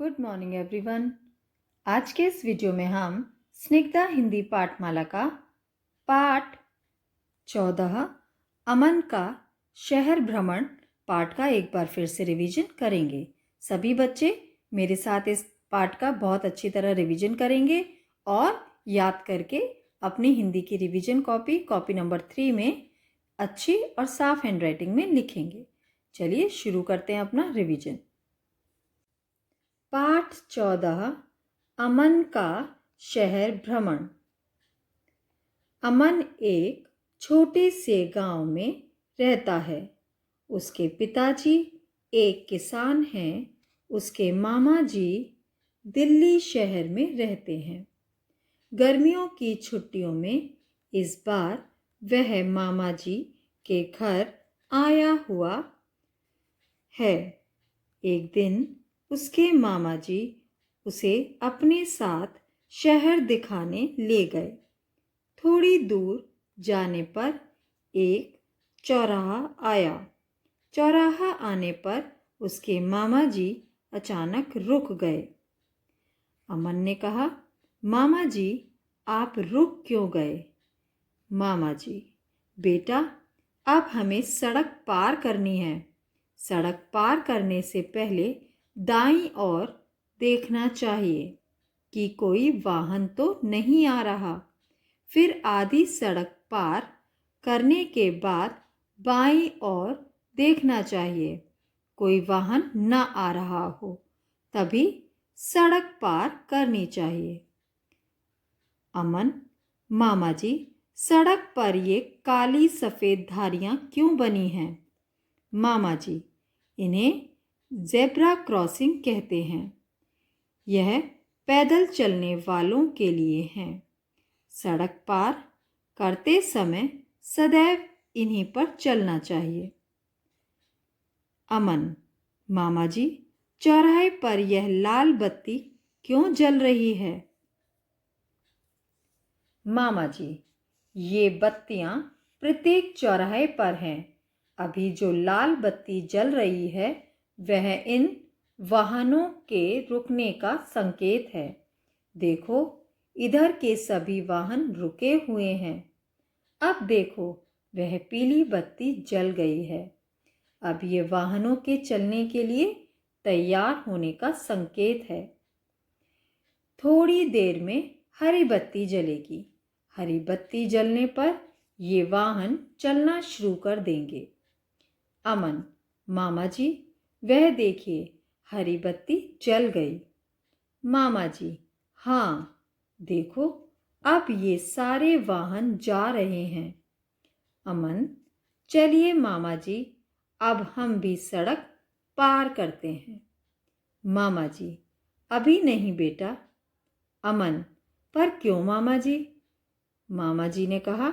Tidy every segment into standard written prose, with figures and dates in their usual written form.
Good morning everyone. आज के इस वीडियो में हम स्निग्धा हिंदी पाठमाला का पाठ 14 अमन का शहर भ्रमण पाठ का एक बार फिर से रिवीजन करेंगे। सभी बच्चे मेरे साथ इस पाठ का बहुत अच्छी तरह रिवीजन करेंगे और याद करके अपनी हिंदी की रिवीजन कॉपी नंबर 3 में अच्छी और साफ हैंडराइटिंग में लिखेंगे। चलिए शुरू करते हैं अपना रिवीजन। पाठ 14 अमन का शहर भ्रमण। अमन एक छोटे से गांव में रहता है। उसके पिताजी एक किसान हैं। उसके मामा जी दिल्ली शहर में रहते हैं। गर्मियों की छुट्टियों में इस बार वह मामा जी के घर आया हुआ है। एक दिन उसके मामा जी उसे अपने साथ शहर दिखाने ले गए। थोड़ी दूर जाने पर एक चौराहा आया। चौराहा आने पर उसके मामा जी अचानक रुक गए। अमन ने कहा, मामा जी आप रुक क्यों गए? मामा जी, बेटा अब हमें सड़क पार करनी है। सड़क पार करने से पहले दाईं ओर देखना चाहिए कि कोई वाहन तो नहीं आ रहा। फिर आधी सड़क पार करने के बाद बाईं ओर देखना चाहिए, कोई वाहन न आ रहा हो, तभी सड़क पार करनी चाहिए। अमन, मामा जी सड़क पर ये काली सफ़ेद धारियाँ क्यों बनी हैं? मामा जी, इन्हें ज़ेब्रा क्रॉसिंग कहते हैं। यह पैदल चलने वालों के लिए हैं। सड़क पार करते समय सदैव इन्हीं पर चलना चाहिए। अमन, मामा जी चौराहे पर यह लाल बत्ती क्यों जल रही है? मामा जी, ये बत्तियां प्रत्येक चौराहे पर हैं। अभी जो लाल बत्ती जल रही है वह इन वाहनों के रुकने का संकेत है। देखो, इधर के सभी वाहन रुके हुए हैं। अब देखो, वह पीली बत्ती जल गई है। अब ये वाहनों के चलने के लिए तैयार होने का संकेत है। थोड़ी देर में हरी बत्ती जलेगी। हरी बत्ती जलने पर ये वाहन चलना शुरू कर देंगे। अमन, मामा जी वह देखिए हरी बत्ती जल गई। मामा जी, हाँ देखो अब ये सारे वाहन जा रहे हैं। अमन, चलिए मामा जी अब हम भी सड़क पार करते हैं। मामा जी, अभी नहीं बेटा। अमन, पर क्यों मामा जी? मामा जी ने कहा,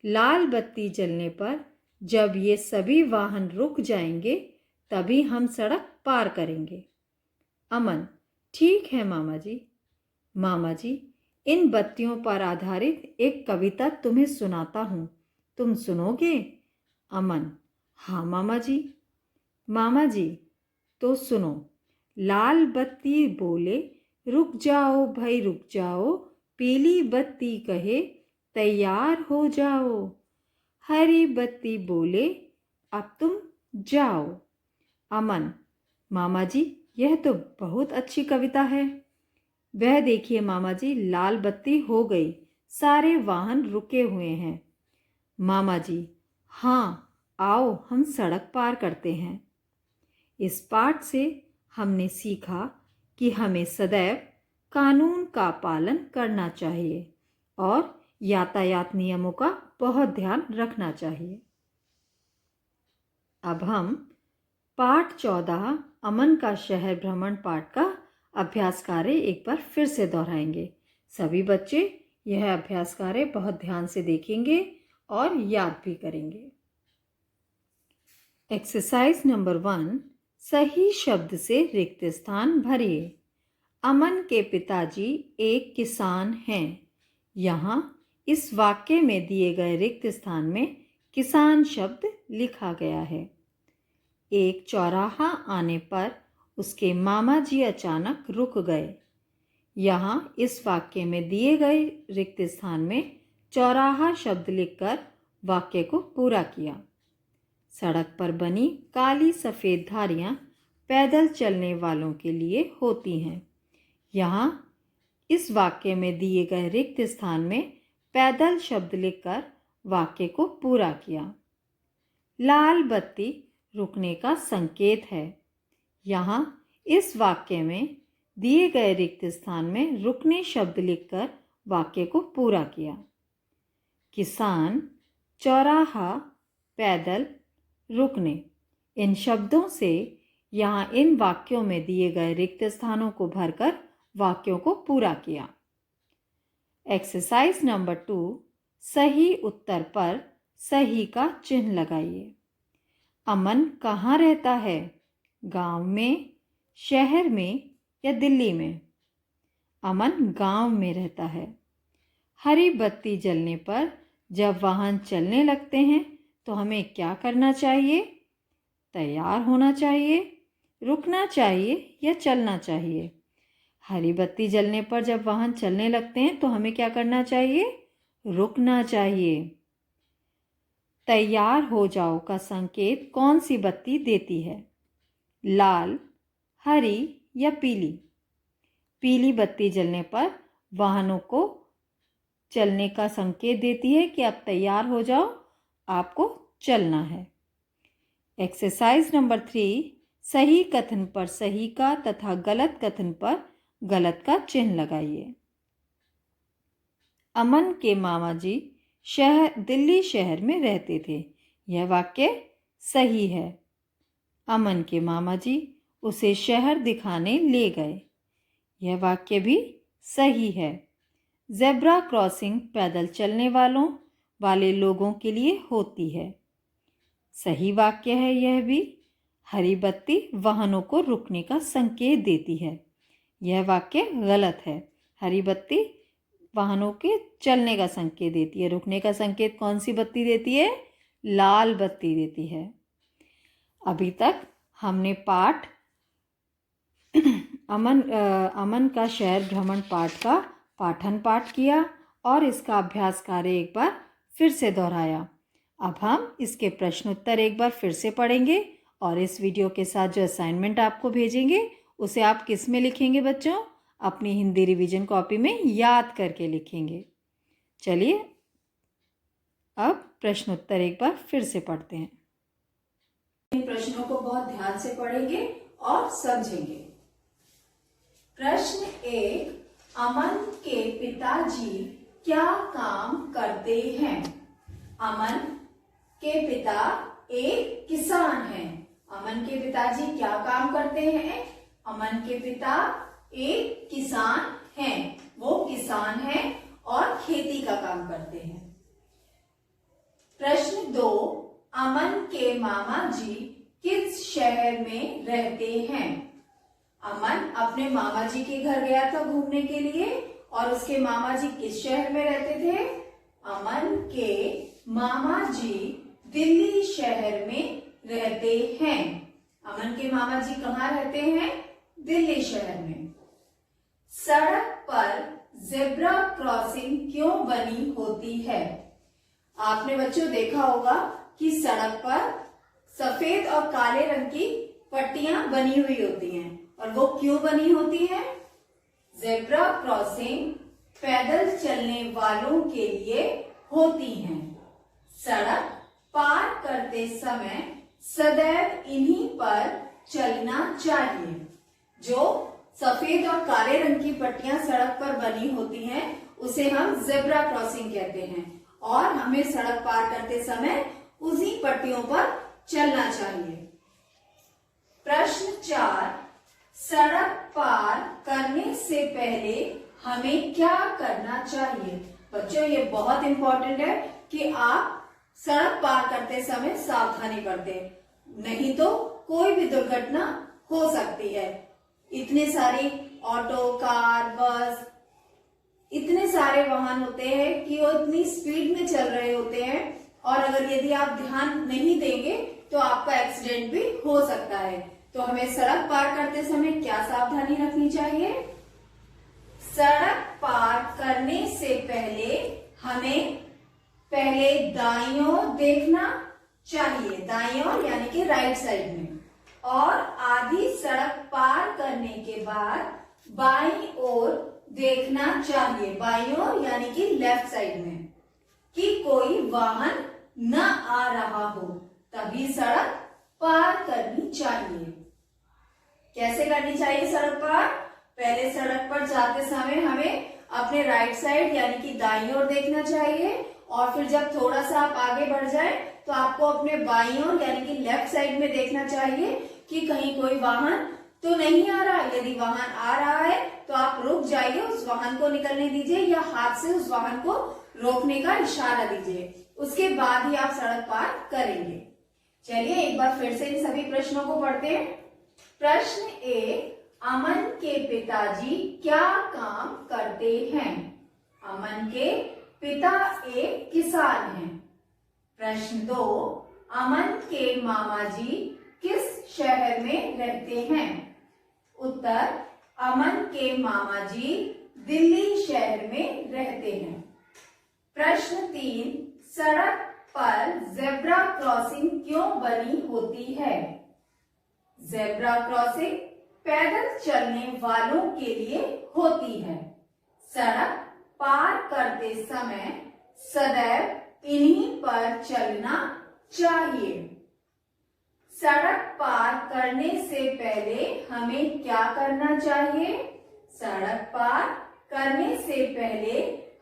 लाल बत्ती जलने पर जब ये सभी वाहन रुक जाएंगे तभी हम सड़क पार करेंगे। अमन, ठीक है मामा जी। मामा जी, इन बत्तियों पर आधारित एक कविता तुम्हें सुनाता हूँ, तुम सुनोगे? अमन, हाँ मामा जी। मामा जी, तो सुनो। लाल बत्ती बोले रुक जाओ भाई रुक जाओ, पीली बत्ती कहे तैयार हो जाओ। हरी बत्ती बोले अब तुम जाओ। अमन, मामा जी यह तो बहुत अच्छी कविता है। वह देखिए मामा जी लाल बत्ती हो गई, सारे वाहन रुके हुए हैं। मामा जी, हाँ आओ हम सड़क पार करते हैं। इस पाठ से हमने सीखा कि हमें सदैव कानून का पालन करना चाहिए और यातायात नियमों का बहुत ध्यान रखना चाहिए। अब हम पाठ 14 अमन का शहर भ्रमण पाठ का अभ्यास कार्य एक बार फिर से दोहराएंगे। सभी बच्चे यह अभ्यास कार्य बहुत ध्यान से देखेंगे और याद भी करेंगे। एक्सरसाइज नंबर 1, सही शब्द से रिक्त स्थान भरिए। अमन के पिताजी एक किसान हैं। यहाँ इस वाक्य में दिए गए रिक्त स्थान में किसान शब्द लिखा गया है। एक चौराहा आने पर उसके मामा जी अचानक रुक गए। यहाँ इस वाक्य में दिए गए रिक्त स्थान में चौराहा शब्द लिखकर वाक्य को पूरा किया। सड़क पर बनी काली सफ़ेद धारियाँ पैदल चलने वालों के लिए होती हैं। यहाँ इस वाक्य में दिए गए रिक्त स्थान में पैदल शब्द लिखकर वाक्य को पूरा किया। लाल बत्ती रुकने का संकेत है। यहाँ इस वाक्य में दिए गए रिक्त स्थान में रुकने शब्द लिखकर वाक्य को पूरा किया। किसान, चौराहा, पैदल, रुकने, इन शब्दों से यहाँ इन वाक्यों में दिए गए रिक्त स्थानों को भरकर वाक्यों को पूरा किया। एक्सरसाइज नंबर 2, सही उत्तर पर सही का चिन्ह लगाइए। अमन कहाँ रहता है? गांव में, शहर में या दिल्ली में? अमन गांव में रहता है। हरी बत्ती जलने पर जब वाहन चलने लगते हैं तो हमें क्या करना चाहिए? तैयार होना चाहिए, रुकना चाहिए या चलना चाहिए? हरी बत्ती जलने पर जब वाहन चलने लगते हैं तो हमें क्या करना चाहिए? रुकना चाहिए। तैयार हो जाओ का संकेत कौन सी बत्ती देती है? लाल, हरी या पीली? पीली बत्ती जलने पर वाहनों को चलने का संकेत देती है कि अब तैयार हो जाओ, आपको चलना है। एक्सरसाइज नंबर 3, सही कथन पर सही का तथा गलत कथन पर गलत का चिन्ह लगाइए। अमन के मामा जी दिल्ली शहर में रहते थे। यह वाक्य सही है। अमन के मामा जी उसे शहर दिखाने ले गए। यह वाक्य भी सही है। ज़ेब्रा क्रॉसिंग पैदल चलने वाले लोगों के लिए होती है। सही वाक्य है यह भी। हरी बत्ती वाहनों को रुकने का संकेत देती है। यह वाक्य गलत है। हरी बत्ती वाहनों के चलने का संकेत देती है। रुकने का संकेत कौन सी बत्ती देती है? लाल बत्ती देती है। अभी तक हमने पाठ अमन का शहर भ्रमण पाठ का पाठन पाठ किया और इसका अभ्यास कार्य एक बार फिर से दोहराया। अब हम इसके प्रश्न उत्तर एक बार फिर से पढ़ेंगे और इस वीडियो के साथ जो असाइनमेंट आपको भेजेंगे उसे आप किस में लिखेंगे बच्चों? अपनी हिंदी रिवीजन कॉपी में याद करके लिखेंगे। चलिए अब प्रश्न उत्तर एक बार फिर से पढ़ते हैं। इन प्रश्नों को बहुत ध्यान से पढ़ेंगे और समझेंगे। प्रश्न 1, अमन के पिताजी क्या काम करते हैं? अमन के पिता एक किसान हैं। अमन के पिताजी क्या काम करते हैं? अमन के पिता एक किसान हैं। वो किसान हैं और खेती का काम करते हैं। प्रश्न 2, अमन के मामा जी किस शहर में रहते हैं? अमन अपने मामा जी के घर गया था घूमने के लिए और उसके मामा जी किस शहर में रहते थे? अमन के मामा जी दिल्ली शहर में रहते हैं। अमन के मामा जी कहाँ रहते हैं? दिल्ली शहर में। सड़क पर ज़ेब्रा क्रॉसिंग क्यों बनी होती है? आपने बच्चों देखा होगा कि सड़क पर सफेद और काले रंग की पट्टियां बनी हुई होती हैं और वो क्यों बनी होती है? ज़ेब्रा क्रॉसिंग पैदल चलने वालों के लिए होती हैं। सड़क पार करते समय सदैव इन्हीं पर चलना चाहिए। जो सफेद और काले रंग की पट्टियां सड़क पर बनी होती हैं उसे हम ज़ेब्रा क्रॉसिंग कहते हैं और हमें सड़क पार करते समय उसी पट्टियों पर चलना चाहिए। प्रश्न 4, सड़क पार करने से पहले हमें क्या करना चाहिए? बच्चों ये बहुत इंपॉर्टेंट है कि आप सड़क पार करते समय सावधानी बरतें, नहीं तो कोई भी दुर्घटना हो सकती है। इतने सारी ऑटो, कार, बस, इतने सारे वाहन होते हैं कि वो इतनी स्पीड में चल रहे होते हैं और अगर यदि आप ध्यान नहीं देंगे तो आपका एक्सीडेंट भी हो सकता है। तो हमें सड़क पार करते समय क्या सावधानी रखनी चाहिए? सड़क पार करने से पहले हमें पहले दाईं ओर देखना चाहिए, दाईं ओर यानी कि राइट साइड में, और आधी सड़क पार करने के बाद बाईं ओर देखना चाहिए, बाईं ओर यानी कि लेफ्ट साइड में, कि कोई वाहन न आ रहा हो, तभी सड़क पार करनी चाहिए। कैसे करनी चाहिए सड़क पार? पहले सड़क पर जाते समय हमें अपने राइट साइड यानी कि दाईं ओर देखना चाहिए, और फिर जब थोड़ा सा आप आगे बढ़ जाए तो आपको अपने बाईं ओर यानी कि लेफ्ट साइड में देखना चाहिए कि कहीं कोई वाहन तो नहीं आ रहा। यदि वाहन आ रहा है तो आप रुक जाइए, उस वाहन को निकलने दीजिए या हाथ से उस वाहन को रोकने का इशारा दीजिए, उसके बाद ही आप सड़क पार करेंगे। चलिए एक बार फिर से इन सभी प्रश्नों को पढ़ते हैं। प्रश्न 1, अमन के पिताजी क्या काम करते हैं? अमन के पिता एक किसान हैं। प्रश्न 2, अमन के मामा जी किस शहर में रहते हैं? उत्तर, अमन के मामा जी दिल्ली शहर में रहते हैं। प्रश्न 3, सड़क पर जेब्रा क्रॉसिंग क्यों बनी होती है? जेब्रा क्रॉसिंग पैदल चलने वालों के लिए होती है। सड़क पार करते समय सदैव इन्हीं पर चलना चाहिए। सड़क पार करने से पहले हमें क्या करना चाहिए? सड़क पार करने से पहले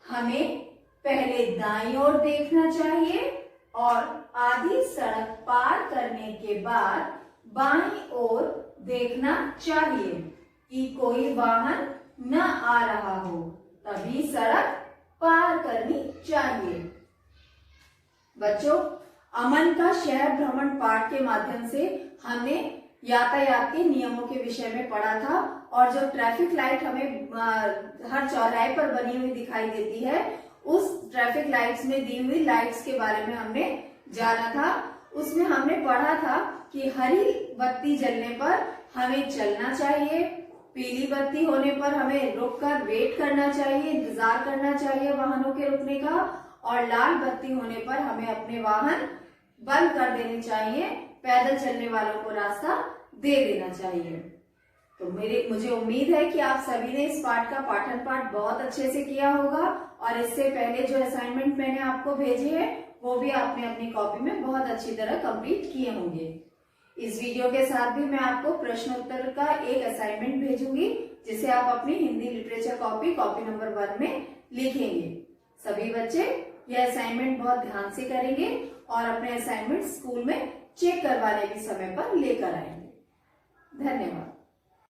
हमें पहले दाईं ओर देखना चाहिए और आधी सड़क पार करने के बाद बाईं ओर देखना चाहिए कि कोई वाहन न आ रहा हो, तभी सड़क पार करनी चाहिए। बच्चों, अमन का शहर भ्रमण पाठ के माध्यम से हमने यातायात के नियमों के विषय में पढ़ा था, और जो ट्रैफिक लाइट हमें हर चौराहे पर बनी हुई दिखाई देती है, उस ट्रैफिक लाइट्स में दी हुई लाइट्स के बारे में हमने जाना था। उसमें हमने पढ़ा था कि हरी बत्ती जलने पर हमें चलना चाहिए, पीली बत्ती होने पर हमें रुककर वेट करना चाहिए, इंतजार करना चाहिए वाहनों के रुकने का, और लाल बत्ती होने पर हमें अपने वाहन बंद कर देने चाहिए, पैदल चलने वालों को रास्ता दे देना चाहिए। तो मुझे उम्मीद है कि आप सभी ने इस पाठ का पाठन पाठ बहुत अच्छे से किया होगा, और इससे पहले जो असाइनमेंट मैंने आपको भेजे है वो भी आपने अपनी कॉपी में बहुत अच्छी तरह कंप्लीट किए होंगे। इस वीडियो के साथ भी मैं आपको प्रश्न उत्तर का एक असाइनमेंट भेजूंगी, जिसे आप अपनी हिंदी लिटरेचर कॉपी नंबर 1 में लिखेंगे। सभी बच्चे यह असाइनमेंट बहुत ध्यान से करेंगे और अपने असाइनमेंट स्कूल में चेक करवाने के समय पर लेकर आएंगे। धन्यवाद।